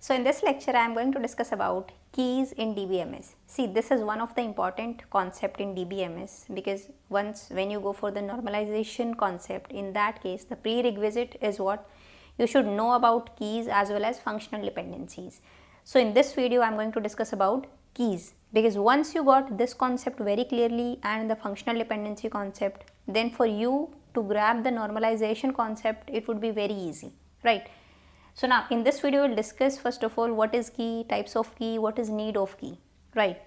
So in this lecture I am going to discuss about keys in DBMS. See, this is one of the important concept in DBMS because once when you go for the normalization concept, in that case the prerequisite is what you should know about keys as well as functional dependencies. So in this video I am going to discuss about keys, because once you got this concept very clearly and the functional dependency concept, then for you to grab the normalization concept it would be very easy, right? So now in this video we will discuss first of all what is key, types of key, what is need of key, right?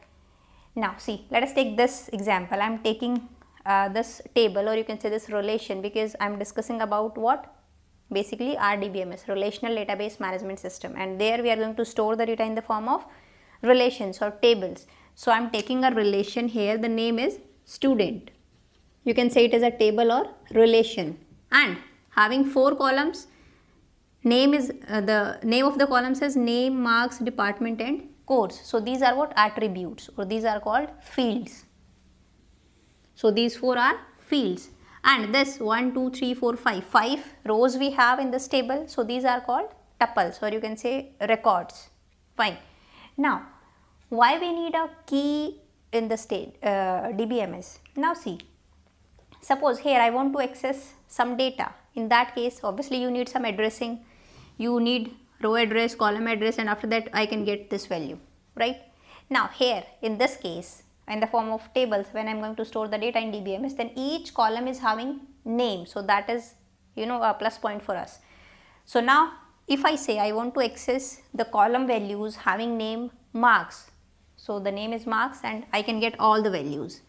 Now see, let us take this example. I am taking this table, or you can say this relation, because I am discussing about what? Basically RDBMS, Relational Database Management System, and there we are going to store the data in the form of relations or tables. So I am taking a relation here, the name is student. You can say it is a table or relation, and having 4 columns. Name is the name of the column says name, marks, department and course. So these are what? Attributes, or these are called fields. So these 4 are fields, and this 1 2 3 4 5 rows we have in this table. So these are called tuples, or you can say records. Fine. Now why we need a key in the DBMS? Now see, suppose here I want to access some data. In that case obviously you need some addressing. You need row address, column address, and after that I can get this value, right? Now here in this case, in the form of tables, when I am going to store the data in DBMS, then each column is having name. So that is, you know, a plus point for us. So now if I say I want to access the column values having name marks, so the name is marks and I can get all the values.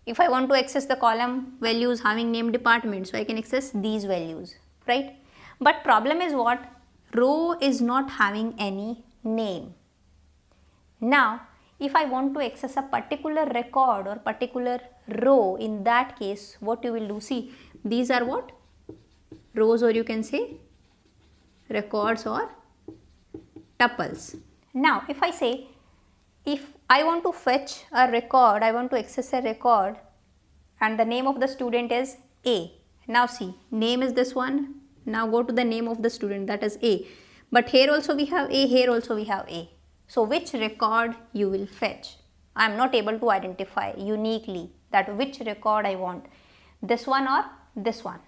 If I want to access the column values having name department, so I can access these values, right? But problem is what? Row is not having any name. Now if I want to access a particular record or particular row, in that case what you will do? See, these are what? Rows, or you can say records or tuples. Now if I say, if I want to fetch a record, I want to access a record and the name of the student is A. Now see, name is this one. Now go to the name of the student, that is A. But here also we have A, here also we have A. So which record you will fetch? I am not able to identify uniquely that which record I want, this one or this one,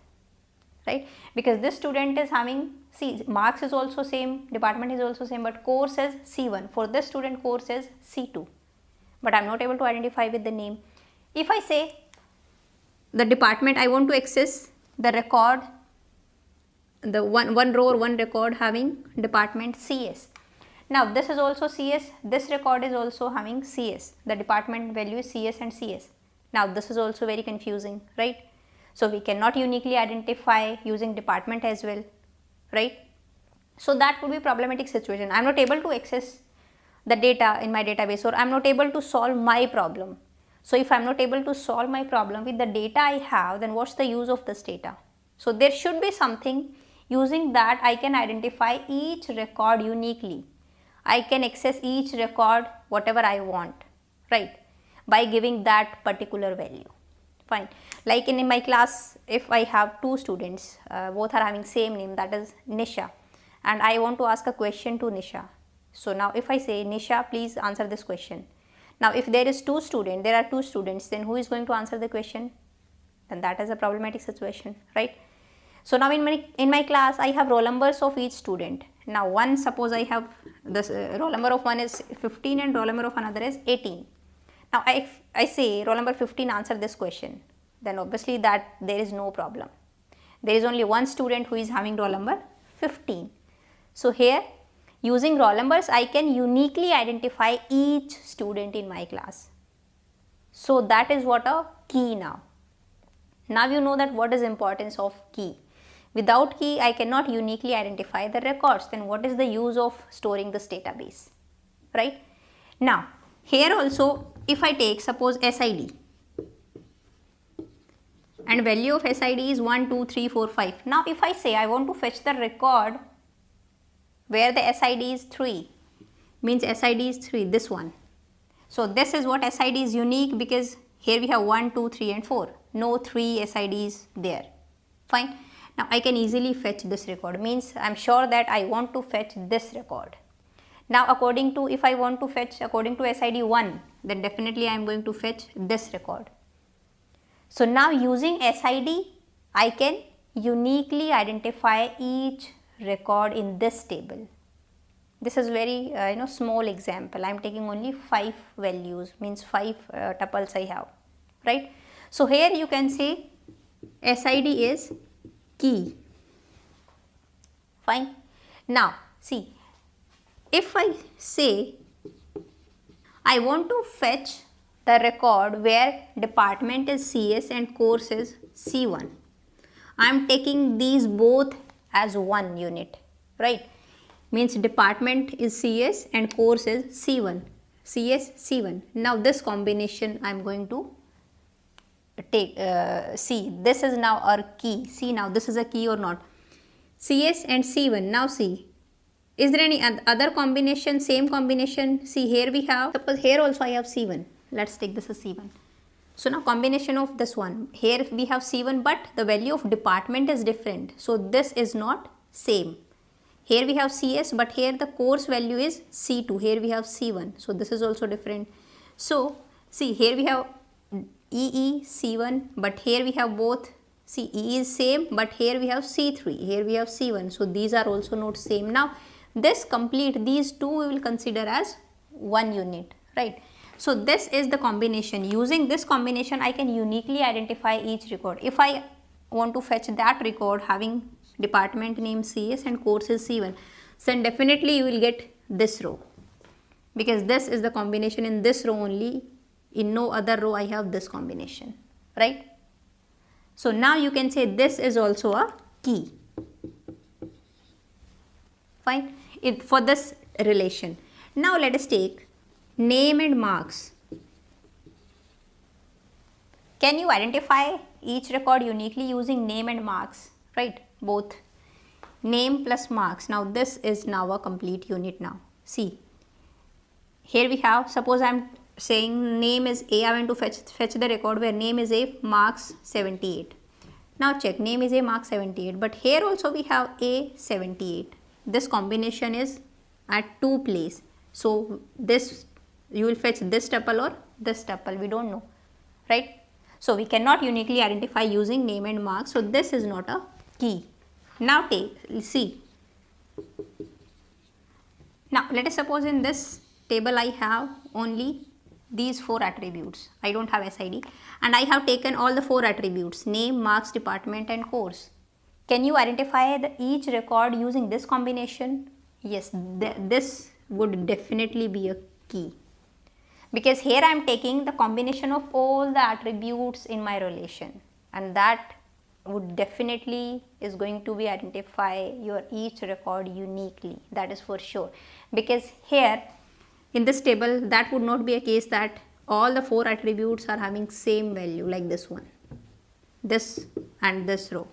right? Because this student is having, see, marks is also same, department is also same, but course is C1. For this student course is C2, but I am not able to identify with the name. If I say the department, I want to access the record, the one row or one record having department CS. Now this is also CS, this record is also having CS, the department value is CS and CS. Now this is also very confusing, right? So we cannot uniquely identify using department as well, right? So that would be problematic situation. I am not able to access the data in my database, or I am not able to solve my problem. So if I am not able to solve my problem with the data I have, then what's the use of this data? So there should be something using that I can identify each record uniquely. I can access each record whatever I want, right, by giving that particular value. Fine. Like in my class, if I have 2 students, both are having same name, that is Nisha, and I want to ask a question to Nisha. So now if I say, Nisha, please answer this question. Now if there are 2 students, then who is going to answer the question? Then that is a problematic situation, right? So now in my class I have roll numbers of each student. Now one, suppose I have this roll number of one is 15 and roll number of another is 18. Now if I say roll number 15 answer this question, then obviously that there is no problem. There is only one student who is having roll number 15. So here using roll numbers I can uniquely identify each student in my class. So that is what a key now. Now you know that what is importance of key. Without key I cannot uniquely identify the records. Then what is the use of storing this database, right? Now here also if I take suppose SID, and value of SID is 1 2 3 4 5. Now if I say I want to fetch the record where the SID is 3, means SID is 3, this one. So this is what SID is unique, because here we have 1 2 3 and 4, no 3 SIDs there. Fine. Now I can easily fetch this record, means I am sure that I want to fetch this record. Now according to, if I want to fetch according to SID 1, then definitely I am going to fetch this record. So now using SID, I can uniquely identify each record in this table. This is very small example. I am taking only 5 values, means 5 tuples I have, right? So here you can say SID is key. Fine. Now see, if I say I want to fetch the record where department is CS and course is C1, I am taking these both as one unit, right? Means department is CS and course is C1, CS C1. Now this combination I am going to take, see, this is now our key. See, now this is a key or not? CS and C1. Now see, is there any other combination, same combination? See, here we have, suppose here also I have C1. Let's take this as C1. So now combination of this one. Here we have C1, but the value of department is different. So this is not same. Here we have CS, but here the course value is C2. Here we have C1. So this is also different. So see, here we have EE C1, but here we have both. See, E is same, but here we have C3. Here we have C1. So these are also not same. Now this complete, these two we will consider as one unit, right? So this is the combination. Using this combination, I can uniquely identify each record. If I want to fetch that record having department name CS and course is C1, then definitely you will get this row, because this is the combination in this row only. In no other row I have this combination, right? So now you can say this is also a key. Fine. For this relation. Now let us take name and marks. Can you identify each record uniquely using name and marks, right? Both name plus marks. Now this is now a complete unit. Now see, here we have, suppose I am saying name is A. I want to fetch the record where name is A, marks 78. Now check, name is A, marks 78, but here also we have A 78. This combination is at 2 place. So this, you will fetch this tuple or this tuple, we don't know, right? So we cannot uniquely identify using name and marks. So this is not a key. Now see. Now let us suppose in this table I have only these 4 attributes. I don't have SID, and I have taken all the 4 attributes: name, marks, department and course. Can you identify each record using this combination? Yes, this would definitely be a key, because here I am taking the combination of all the attributes in my relation, and that would definitely is going to be identify your each record uniquely. That is for sure, because here in this table that would not be a case that all the 4 attributes are having same value like this one, this and this row.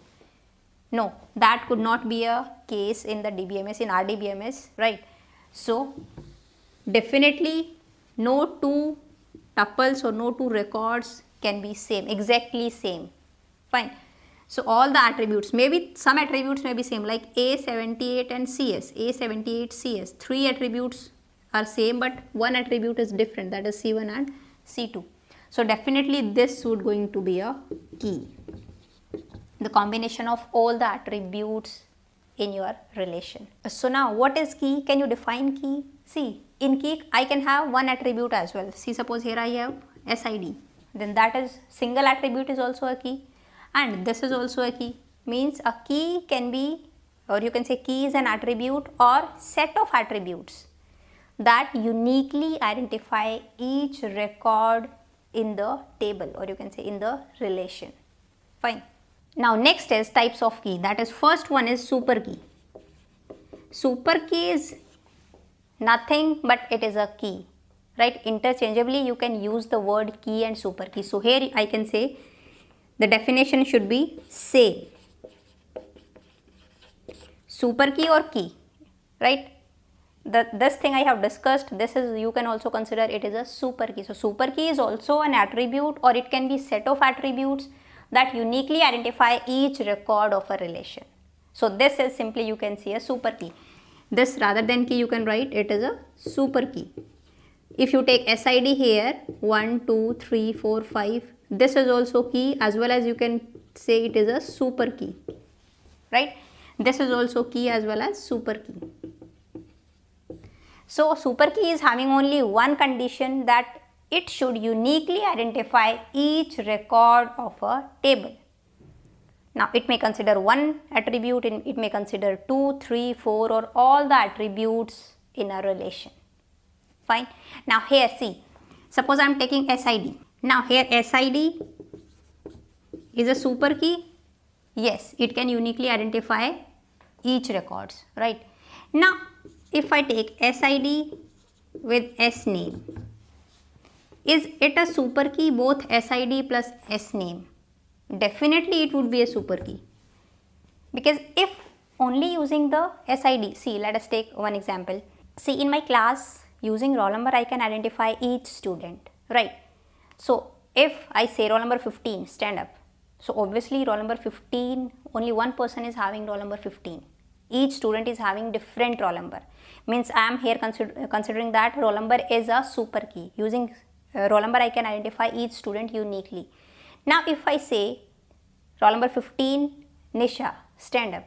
No, that could not be a case in the DBMS, in RDBMS, right? So definitely no 2 tuples or no 2 records can be same, exactly same. Fine. So all the attributes, maybe some attributes may be same, like A78 and CS, A78 CS. 3 attributes are same, but 1 attribute is different, that is C1 and C2. So definitely this would going to be a key, the combination of all the attributes in your relation. So now what is key? Can you define key? See, in key I can have 1 attribute as well. See, suppose here I have SID, then that is single attribute is also a key, and this is also a key. Means a key can be, or you can say key is an attribute or set of attributes that uniquely identify each record in the table, or you can say in the relation. Fine. Now next is types of key. That is, first one is super key. Super key is nothing but it is a key, right? Interchangeably you can use the word key and super key. So here I can say the definition should be same. Super key or key, right? This thing I have discussed, this is, you can also consider it is a super key. So super key is also an attribute, or it can be set of attributes that uniquely identify each record of a relation. So this is simply, you can see, a super key. this rather than key you can write it is a super key. If you take SID here 1, 2, 3, 4, 5, this is also key as well as you can say it is a super key, right? This is also key as well as super key. So super key is having only one condition, that it should uniquely identify each record of a table. Now it may consider one attribute, it may consider 2, 3, 4 or all the attributes in a relation. Fine. Now here see, suppose I am taking SID. Now here SID is a super key. Yes, it can uniquely identify each records, right? Now if I take SID with S name, is it a super key, both SID plus S name? Definitely it would be a super key, because if only using the SID, see let us take one example. See, in my class using roll number I can identify each student, right? So if I say roll number 15, stand up. So obviously roll number 15, only one person is having roll number 15. Each student is having different roll number. Means I am here considering that roll number is a super key. Using roll number I can identify each student uniquely. Now if I say roll number 15 Nisha, stand up,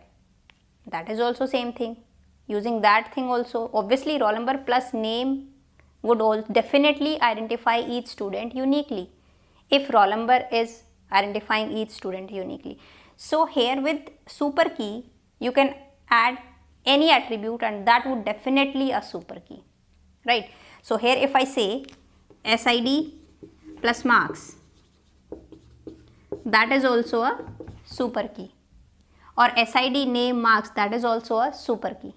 that is also same thing. Using that thing also, obviously roll number plus name would all definitely identify each student uniquely, if roll number is identifying each student uniquely. So here with super key you can add any attribute and that would definitely a super key, right? So here if I say SID plus marks, that is also a super key, or SID name marks, that is also a super key,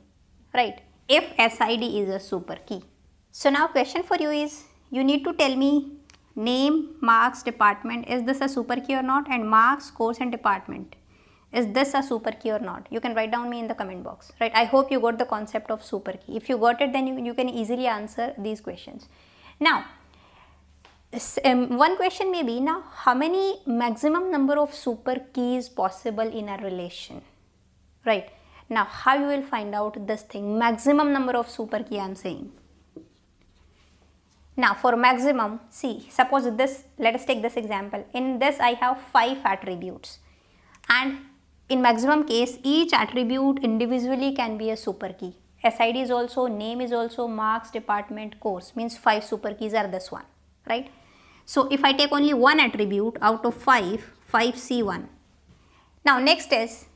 right? If SID is a super key. So now question for you is, you need to tell me name, marks, department, is this a super key or not, and marks, course and department, is this a super key or not? You can write down me in the comment box, right? I hope you got the concept of super key. If you got it, then you can easily answer these questions. Now one question may be, now how many maximum number of super keys possible in a relation, right? Now how you will find out this thing, maximum number of super key I am saying. Now for maximum, see, suppose this, let us take this example. In this I have 5 attributes, and in maximum case each attribute individually can be a super key. SID is also, name is also, marks, department, course, means 5 super keys are this one, right? So if I take only one attribute out of 5, 5C1. Now next is,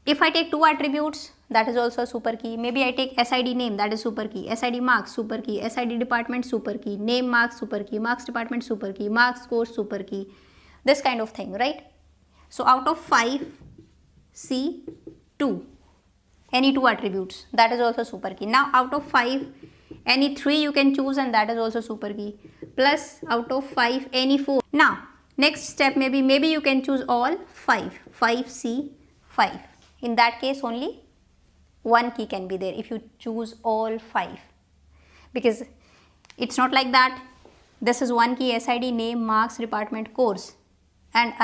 if I take 2 attributes, that is also a super key. Maybe I take SID name, that is super key, SID marks, super key, SID department, super key, name marks, super key, marks department, super key, marks course, super key, this kind of thing, right? So out of 5, C 2, any 2 attributes, that is also super key. Now out of 5, any 3 you can choose and that is also super key, plus out of 5 any 4. Now next step maybe you can choose all 5, 5C 5. In that case only one key can be there if you choose all 5, because it's not like that this is one key, SID name, marks, department, course, and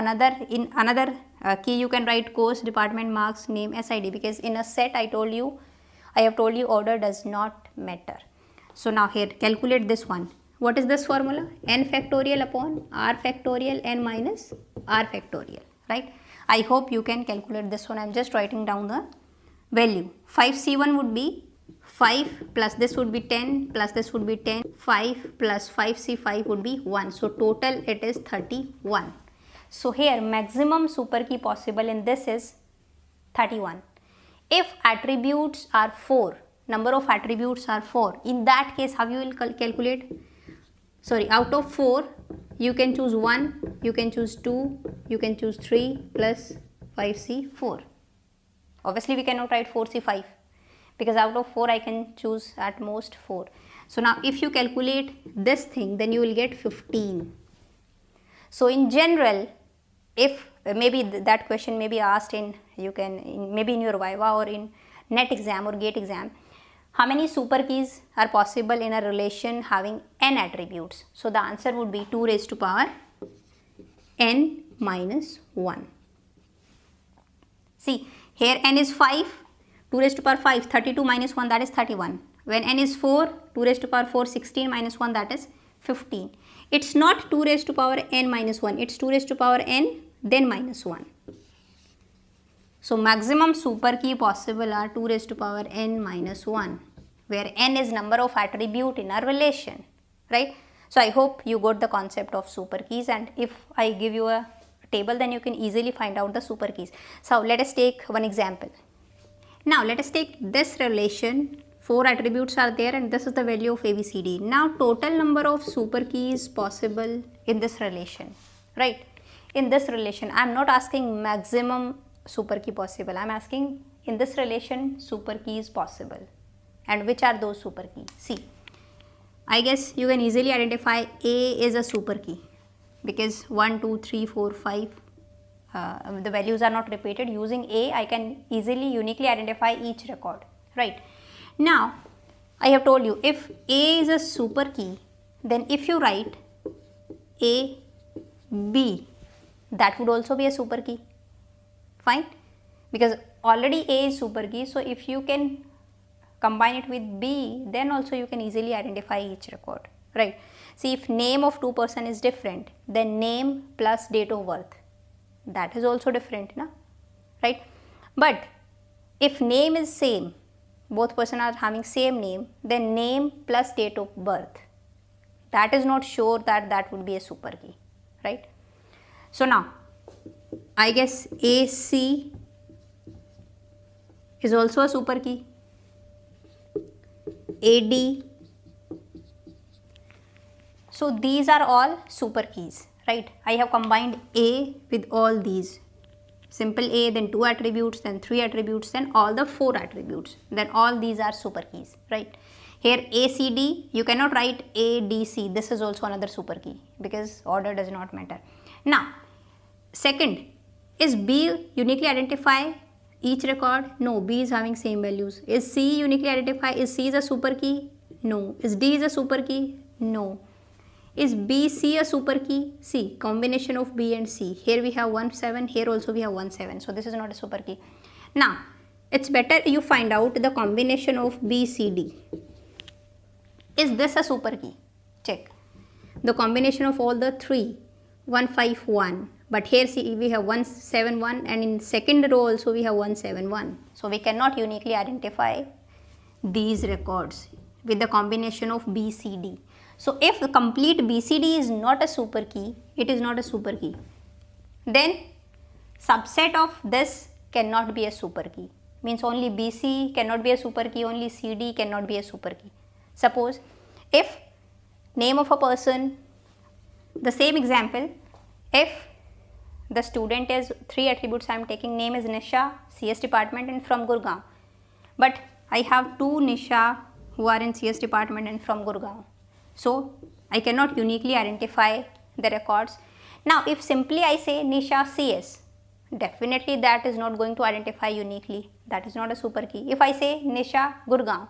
in another key you can write course, department, marks, name, SID, because in a set I have told you order does not matter. So now here calculate this one. What is this formula? N factorial upon R factorial n minus R factorial, right? I hope you can calculate this one. I am just writing down the value. 5C1 would be 5 plus this would be 10 plus this would be 10. 5 plus 5C5 would be 1. So total it is 31. So here maximum super key possible in this is 31. If attributes are 4, number of attributes are 4, in that case how you will calculate? Sorry, out of 4 you can choose 1, you can choose 2, you can choose 3 plus 5C4. Obviously we cannot write 4C5 because out of 4 I can choose at most 4. So now if you calculate this thing, then you will get 15. So in general, if maybe that question may be asked in, maybe in your Viva or in NET exam or GATE exam, how many super keys are possible in a relation having n attributes? So the answer would be 2 raised to power n minus 1. See, here n is 5, 2 raised to power 5, 32 minus 1, that is 31. When n is 4, 2 raised to power 4, 16 minus 1, that is 15. It's not 2 raised to power n minus 1, it's 2 raised to power n then minus 1. So maximum super key possible are 2 raised to power n minus 1, where n is number of attribute in a relation, right? So I hope you got the concept of super keys, and if I give you a table, then you can easily find out the super keys. So let us take one example. Now let us take this relation. 4 attributes are there and this is the value of ABCD. Now total number of super keys possible in this relation, right? In this relation, I am not asking maximum super key possible. I am asking in this relation super keys possible. And which are those super keys? See, I guess you can easily identify A is a super key because 1, 2, 3, 4, 5 the values are not repeated. Using A, I can easily uniquely identify each record, right? Now, I have told you if A is a super key, then if you write A, B, that would also be a super key, fine? Because already A is super key, so if you can combine it with B, then also you can easily identify each record, right? See, if name of two person is different, then name plus date of birth, that is also different, na? Right? But if name is same, both person are having same name, then name plus date of birth, that is not sure that that would be a super key, right? So now, I guess AC is also a super key, AD. So these are all super keys, right? I have combined A with all these. Simple A, then 2 attributes, then 3 attributes, then all the 4 attributes. Then all these are super keys, right? Here ACD, you cannot write ADC. This is also another super key because order does not matter. Now, second, is B uniquely identify each record? No, B is having same values. Is C uniquely identify? Is C is a super key? No. Is D is a super key? No. Is B, C a super key? C, combination of B and C. Here we have 1, 7, here also we have 1, 7. So this is not a super key. Now, it's better you find out the combination of B, C, D. Is this a super key? Check. The combination of all the 3, 1, 5, 1. But here see we have 1, 7, 1 and in second row also we have 1, 7, 1. So we cannot uniquely identify these records with the combination of B, C, D. So if the complete BCD is not a super key, it is not a super key. Then subset of this cannot be a super key. Means only BC cannot be a super key, only CD cannot be a super key. Suppose if name of a person, the same example, if the student is 3 attributes I am taking, name is Nisha, CS department and from Gurgaon. But I have 2 Nisha who are in CS department and from Gurgaon. So I cannot uniquely identify the records. Now if simply I say Nisha CS, definitely that is not going to identify uniquely. That is not a super key. If I say Nisha Gurgaon,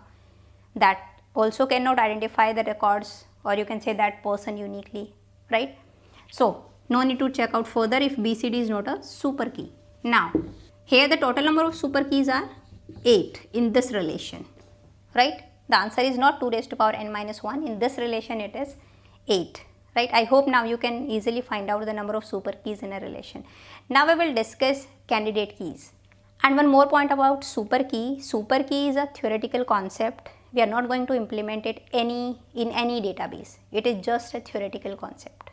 that also cannot identify the records, or you can say that person uniquely, right? So no need to check out further if BCD is not a super key. Now here the total number of super keys are 8 in this relation, right? The answer is not 2 raised to power n minus 1. In this relation it is 8, right? I hope now you can easily find out the number of super keys in a relation. Now we will discuss candidate keys. And one more point about super key. Super key is a theoretical concept. We are not going to implement it in any database. It is just a theoretical concept,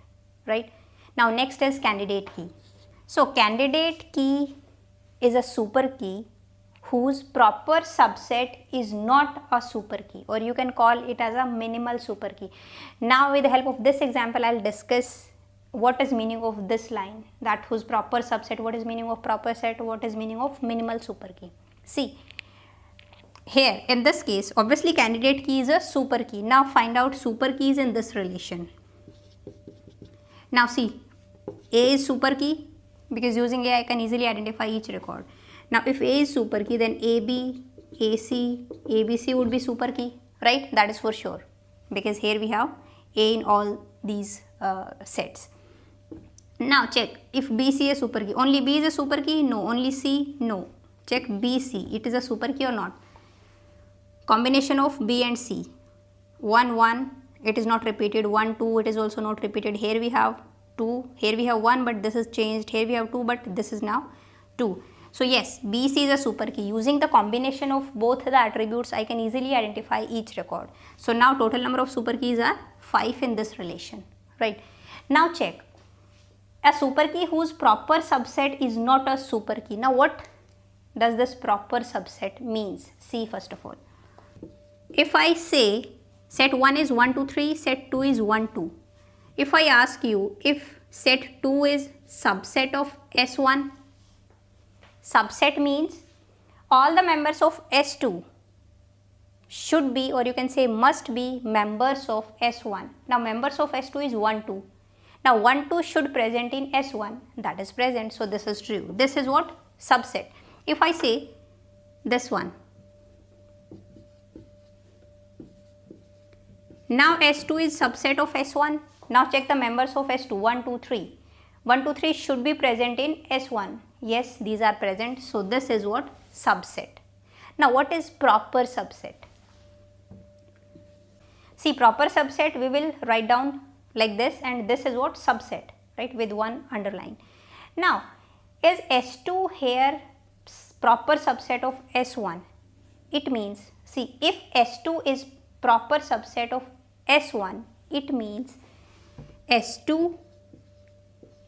right? Now next is candidate key. So candidate key is a super key whose proper subset is not a super key, or you can call it as a minimal super key. Now with the help of this example, I will discuss what is meaning of this line, that whose proper subset, what is meaning of proper set, what is meaning of minimal super key. See, here in this case, obviously candidate key is a super key. Now find out super keys in this relation. Now see, A is super key because using A I can easily identify each record. Now if A is super key, then AB, AC, ABC would be super key, right? That is for sure, because here we have A in all these sets. Now check if BC is super key. Only B is a super key? No. Only C? No. check BC, it is a super key or not. Combination of B and C, 1 1, it is not repeated, 1 2, it is also not repeated. Here we have 2, here we have 1 but this is changed, here we have 2 but this is now 2. So yes, BC is a super key. Using the combination of both the attributes, I can easily identify each record. So now total number of super keys are 5 in this relation, right? Now check, a super key whose proper subset is not a super key. Now what does this proper subset means? See, first of all, if I say set 1 is 1 2 3, set 2 is 1 2. If I ask you if set 2 is subset of S1, subset means all the members of S2 should be, or you can say must be, members of S1. Now members of S2 is 1 2. Now 1 2 should present in S1, that is present, so this is true. This is what? Subset. If I say this one, now S2 is subset of S1. Now check the members of S2, 1 2 3. 1 2 3 should be present in S1. Yes, these are present, so this is what? Subset. Now what is proper subset? See, proper subset we will write down like this, and this is what? Subset, right, with one underline. Now is S2 here proper subset of S1? It means, see, if S2 is proper subset of S1, it means S2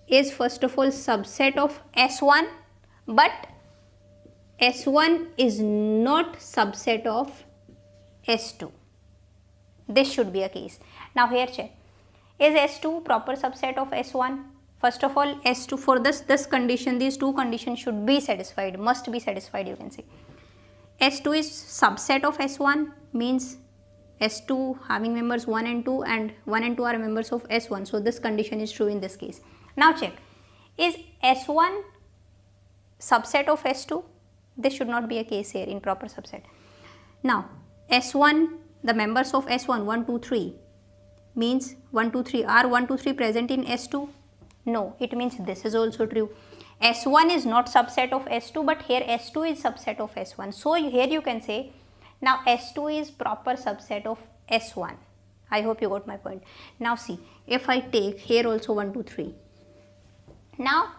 is first of all subset of S1, but S1 is not subset of S2. This should be a case. Now here check, is S2 proper subset of S1? First of all, S2, for this condition, these two conditions should be satisfied, must be satisfied, you can say. S2 is subset of S1 means S2 having members 1 and 2, and 1 and 2 are members of S1, so this condition is true in this case. Now check, is S1 subset of S2? This should not be a case here in proper subset. Now S1, the members of S1, 1 2 3 means 1 2 3, are 1 2 3 present in S2? No, it means this is also true. S1 is not subset of S2, but here S2 is subset of S1. So here you can say, now S2 is proper subset of S1. I hope you got my point. Now see, if I take here also 1 2 3. Now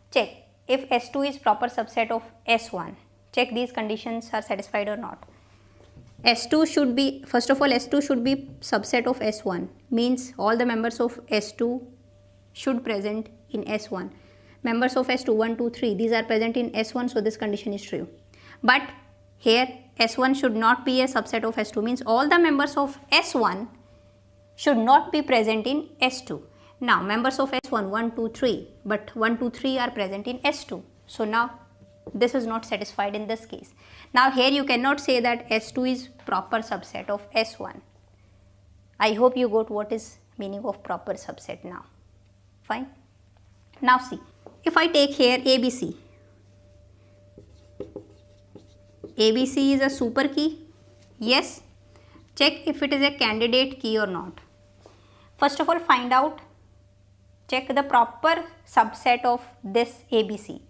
check, if S2 is proper subset of S1, check these conditions are satisfied or not. S2 should be, first of all, S2 should be subset of S1, means all the members of S2 should present in S1. Members of S2, 1 2 3, these are present in S1, so this condition is true. But here S1 should not be a subset of S2, means all the members of S1 should not be present in S2. Now members of S1, 1 2 3, but 1 2 3 are present in S2. So now this is not satisfied in this case. Now here you cannot say that S2 is proper subset of S1. I hope you got what is meaning of proper subset now. Fine. Now see, if I take here ABC, ABC is a super key. Yes. Check if it is a candidate key or not. First of all, find out, check the proper subset of this ABC.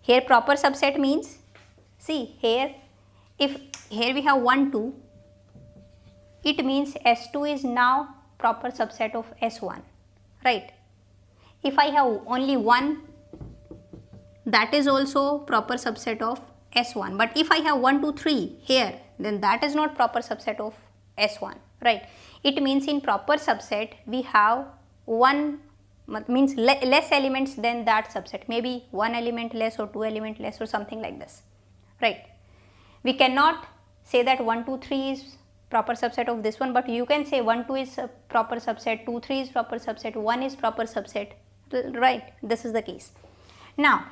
Here proper subset means, see here, if here we have 1 2, it means S2 is now proper subset of S1, right? If I have only 1, that is also proper subset of S1, but if I have 1 2 3 here, then that is not proper subset of S1, right? It means in proper subset we have one, means less elements than that subset, maybe 1 element less or 2 element less or something like this, right? We cannot say that 1 2 3 is proper subset of this one, but you can say 1 2 is a proper subset, 2 3 is proper subset, 1 is proper subset, right? This is the case. Now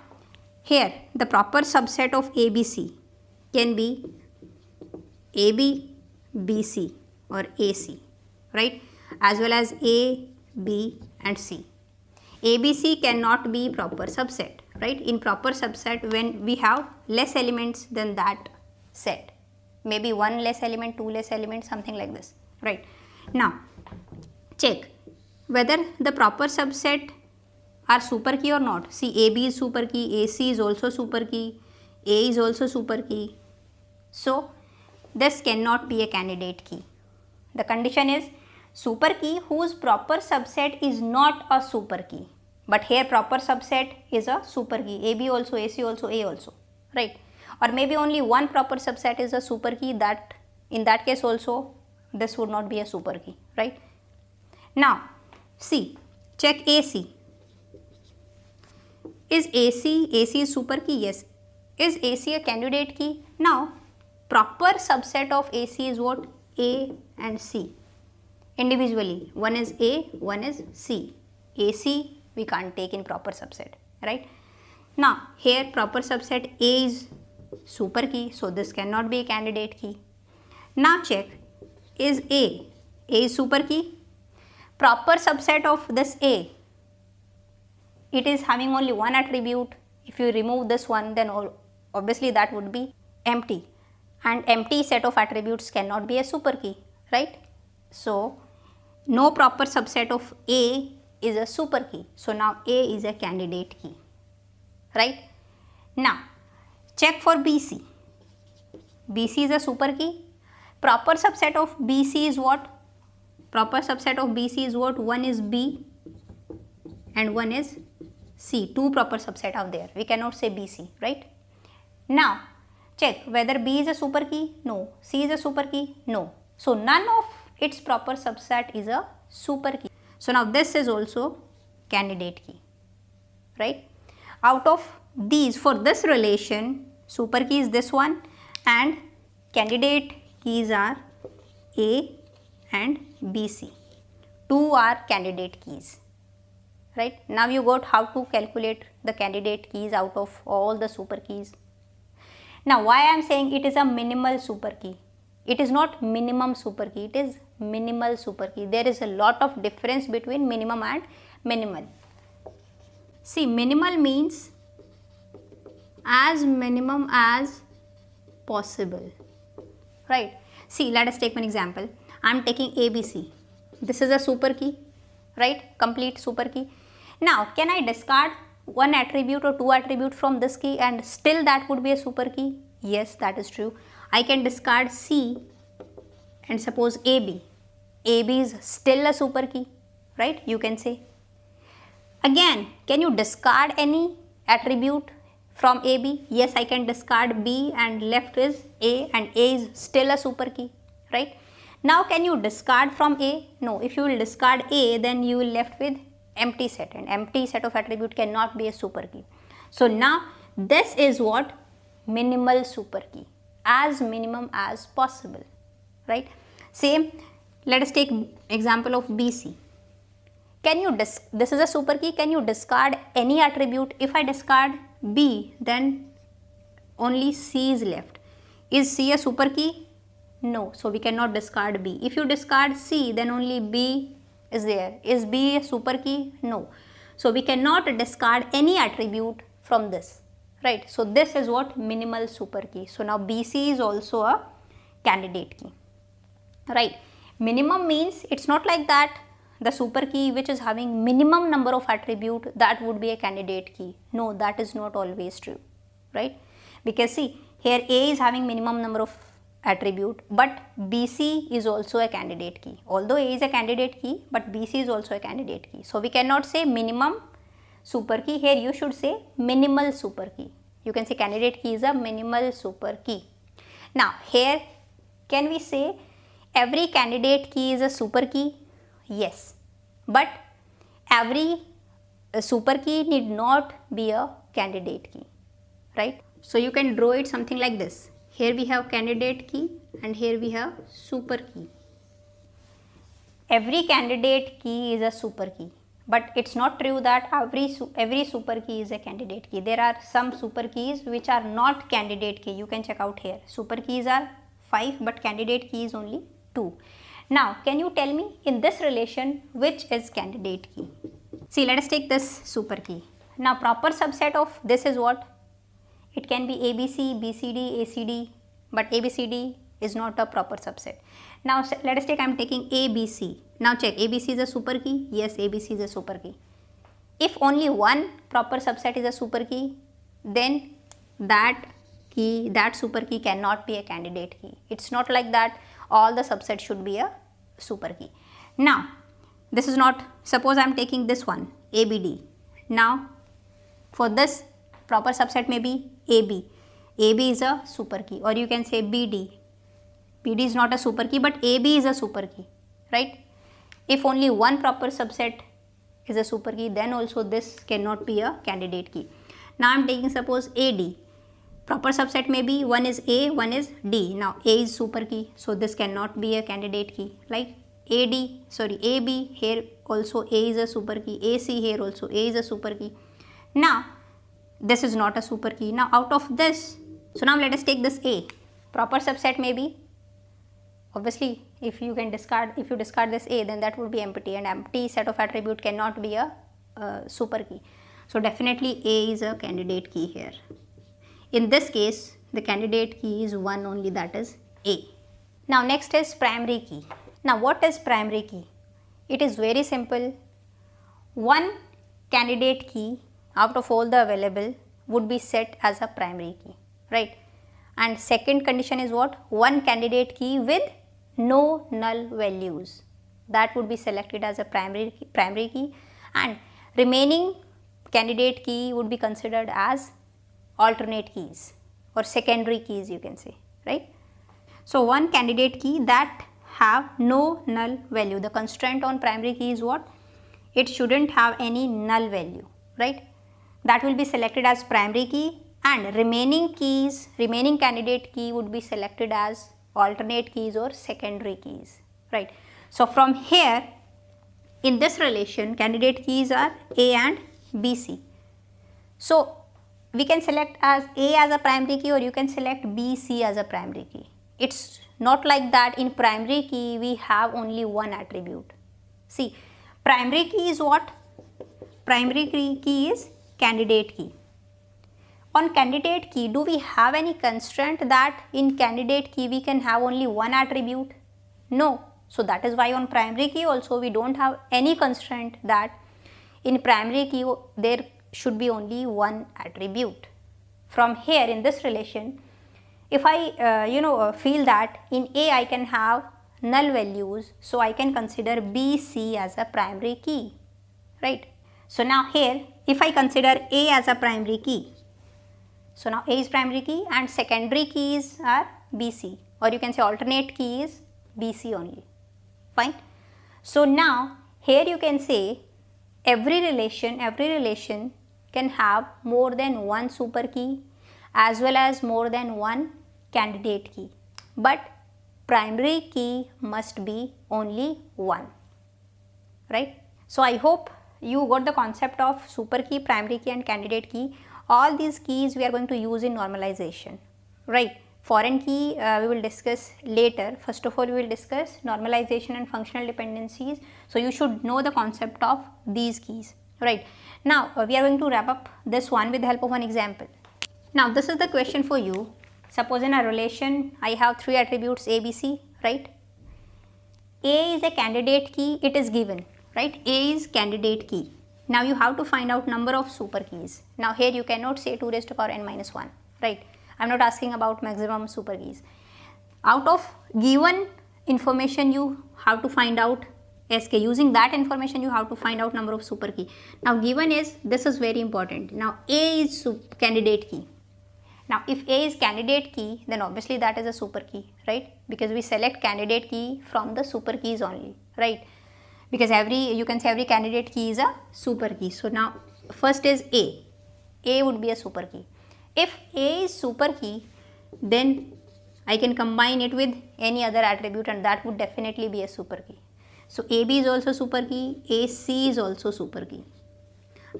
here the proper subset of ABC can be AB, BC or AC, right? As well as A, B and C. ABC cannot be proper subset, right? In proper subset, when we have less elements than that set, maybe 1 less element, 2 less elements, something like this, right? Now check whether the proper subset are super key or not. See, AB is super key, AC is also super key, A is also super key. So this cannot be a candidate key. The condition is super key whose proper subset is not a super key. But here proper subset is a super key. AB also, AC also, A also, right? Or maybe only one proper subset is a super key, that in that case also this would not be a super key, right? Now see, check AC. Is AC is super key? Yes. Is AC a candidate key? Now proper subset of AC is what? A and C. Individually, one is A, one is C. AC we can't take in proper subset, right? Now here proper subset A is super key, so this cannot be a candidate key. Now check, is A is super key? Proper subset of this A, it is having only one attribute. If you remove this one, then obviously that would be empty, and empty set of attributes cannot be a super key, right? So no proper subset of A is a super key. So now A is a candidate key, right? Now check for BC. BC is a super key. Proper subset of BC is what? Proper subset of BC is what? One is B and one is C. Two proper subset are there. We cannot say BC, right? Now check whether B is a super key. No. C is a super key. No. So none of its proper subset is a super key. So now this is also candidate key, right? Out of these, for this relation, super key is this one and candidate keys are A and BC. Two are candidate keys, right? Now you got how to calculate the candidate keys out of all the super keys. Now why I am saying it is a minimal super key? It is not minimum super key, it is minimal super key. There is a lot of difference between minimum and minimal. See, minimal means as minimum as possible, right? See, let us take one example. I am taking ABC. This is a super key, right? Complete super key. Now can I discard one attribute or two attributes from this key and still that would be a super key? Yes, that is true. I can discard C and suppose AB. AB is still a super key, right? You can say. Again, can you discard any attribute from AB? Yes, I can discard B and left is A, and A is still a super key, right? Now can you discard from A? No. If you will discard A, then you will left with empty set, and empty set of attribute cannot be a super key. So now this is what? Minimal super key, as minimum as possible, right? Same, let us take example of BC. Can you this is a super key, can you discard any attribute? If I discard B, then only C is left. Is C a super key? No, so we cannot discard B. If you discard C, then only B is there. Is B a super key? No. So we cannot discard any attribute from this, right? So this is what? Minimal super key. So now BC is also a candidate key, right? Minimum means it's not like that the super key which is having minimum number of attribute, that would be a candidate key. No, that is not always true, right? Because see, here A is having minimum number of attribute, but BC is also a candidate key. Although A is a candidate key, but BC is also a candidate key. So we cannot say minimum super key. Here you should say minimal super key. You can say candidate key is a minimal super key. Now here can we say every candidate key is a super key? Yes, but every super key need not be a candidate key, right? So you can draw it something like this. Here we have candidate key and here we have super key. Every candidate key is a super key, but it's not true that every super key is a candidate key. There are some super keys which are not candidate key. You can check out here. Super keys are 5, but candidate key is only 2. Now can you tell me in this relation which is candidate key? See, let us take this super key. Now proper subset of this is what? It can be ABC, BCD, ACD, but ABCD is not a proper subset. Now let us take, I am taking ABC. Now check, ABC is a super key? Yes, ABC is a super key. If only one proper subset is a super key, then that key, that super key cannot be a candidate key. It's not like that all the subsets should be a super key. Now, this is not, suppose I am taking this one, ABD. Now, for this proper subset may be AB. AB is a super key, or you can say BD. BD is not a super key, but AB is a super key, right? If only one proper subset is a super key, then also this cannot be a candidate key. Now I am taking suppose AD. Proper subset may be one is A, one is D. Now A is super key, so this cannot be a candidate key. Like AB, here also A is a super key. AC, here also A is a super key. Now this is not a super key. Now out of this, so now let us take this A. Proper subset may be, obviously if you discard this A, then that would be empty, and empty set of attribute cannot be a super key. So definitely A is a candidate key here. In this case, the candidate key is one only, that is A. Now next is primary key. Now what is primary key? It is very simple. One candidate key out of all the available would be set as a primary key, right? And second condition is what? One candidate key with no null values. That would be selected as a primary key, and remaining candidate key would be considered as alternate keys or secondary keys, you can say, right? So one candidate key that have no null value. The constraint on primary key is what? It shouldn't have any null value, right? That will be selected as primary key, and remaining candidate key would be selected as alternate keys or secondary keys, right? So from here, in this relation, candidate keys are A and BC. So we can select as A as a primary key, or you can select BC as a primary key. It's not like that. In primary key we have only one attribute. See, primary key is what? Primary key is candidate key. On candidate key, do we have any constraint that in candidate key we can have only one attribute? No. So that is why on primary key also we don't have any constraint that in primary key there should be only one attribute. From here, in this relation, if I feel that in A I can have null values, so I can consider BC as a primary key, right? So now here, if I consider A as a primary key, so now A is primary key and secondary keys are BC, or you can say alternate key is BC only, fine. So now here you can say every relation can have more than one super key as well as more than one candidate key, but primary key must be only one, right? So I hope you got the concept of super key, primary key and candidate key. All these keys we are going to use in normalization, right? Foreign key we will discuss later. First of all, we will discuss normalization and functional dependencies. So you should know the concept of these keys, right? Now we are going to wrap up this one with the help of one example. Now this is the question for you. Suppose in a relation I have three attributes A, B, C, right? A is a candidate key, it is given, right? A is candidate key. Now you have to find out number of super keys. Now here you cannot say 2 raised to power n minus 1, right? I am not asking about maximum super keys. Out of given information you have to find out SK. Using that information you have to find out number of super key. Now given is, this is very important. Now A is candidate key. Now if A is candidate key, then obviously that is a super key, right? Because we select candidate key from the super keys only, right? Because you can say every candidate key is a super key. So now first is A. A would be a super key. If A is super key, then I can combine it with any other attribute and that would definitely be a super key. So AB is also super key, AC is also super key,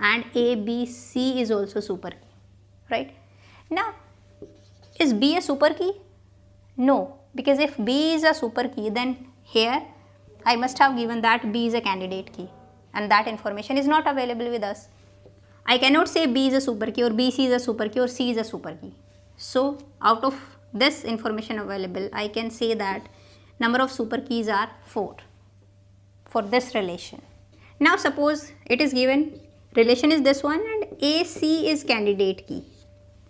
and ABC is also super key, right? Now is B a super key? No, because if B is a super key, then here I must have given that B is a candidate key, and that information is not available with us. I cannot say B is a super key or BC is a super key or C is a super key. So out of this information available, I can say that number of super keys are 4 for this relation. Now suppose it is given relation is this one and AC is candidate key.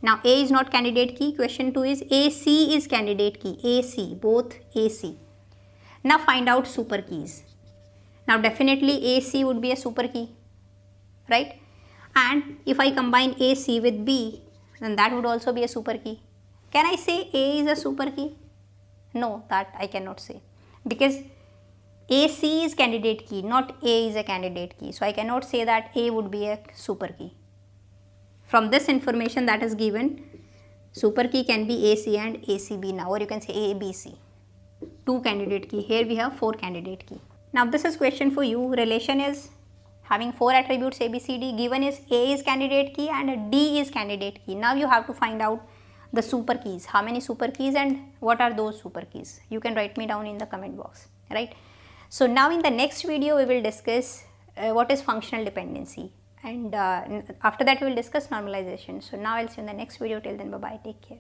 Now A is not candidate key. Question 2 is AC is candidate key. AC, both AC. Now find out super keys. Now definitely AC would be a super key, right? And if I combine AC with B, then that would also be a super key. Can I say A is a super key? No, that I cannot say, because AC is candidate key, not A is a candidate key. So I cannot say that A would be a super key. From this information that is given, super key can be AC and ACB now, or you can say ABC. 2 candidate key. Here we have 4 candidate key. Now this is question for you. Relation is having 4 attributes ABCD. Given is A is candidate key and D is candidate key. Now you have to find out the super keys. How many super keys and what are those super keys? You can write me down in the comment box, right? So now in the next video we will discuss what is functional dependency, and after that we will discuss normalization. So now I'll see you in the next video. Till then, bye bye, take care.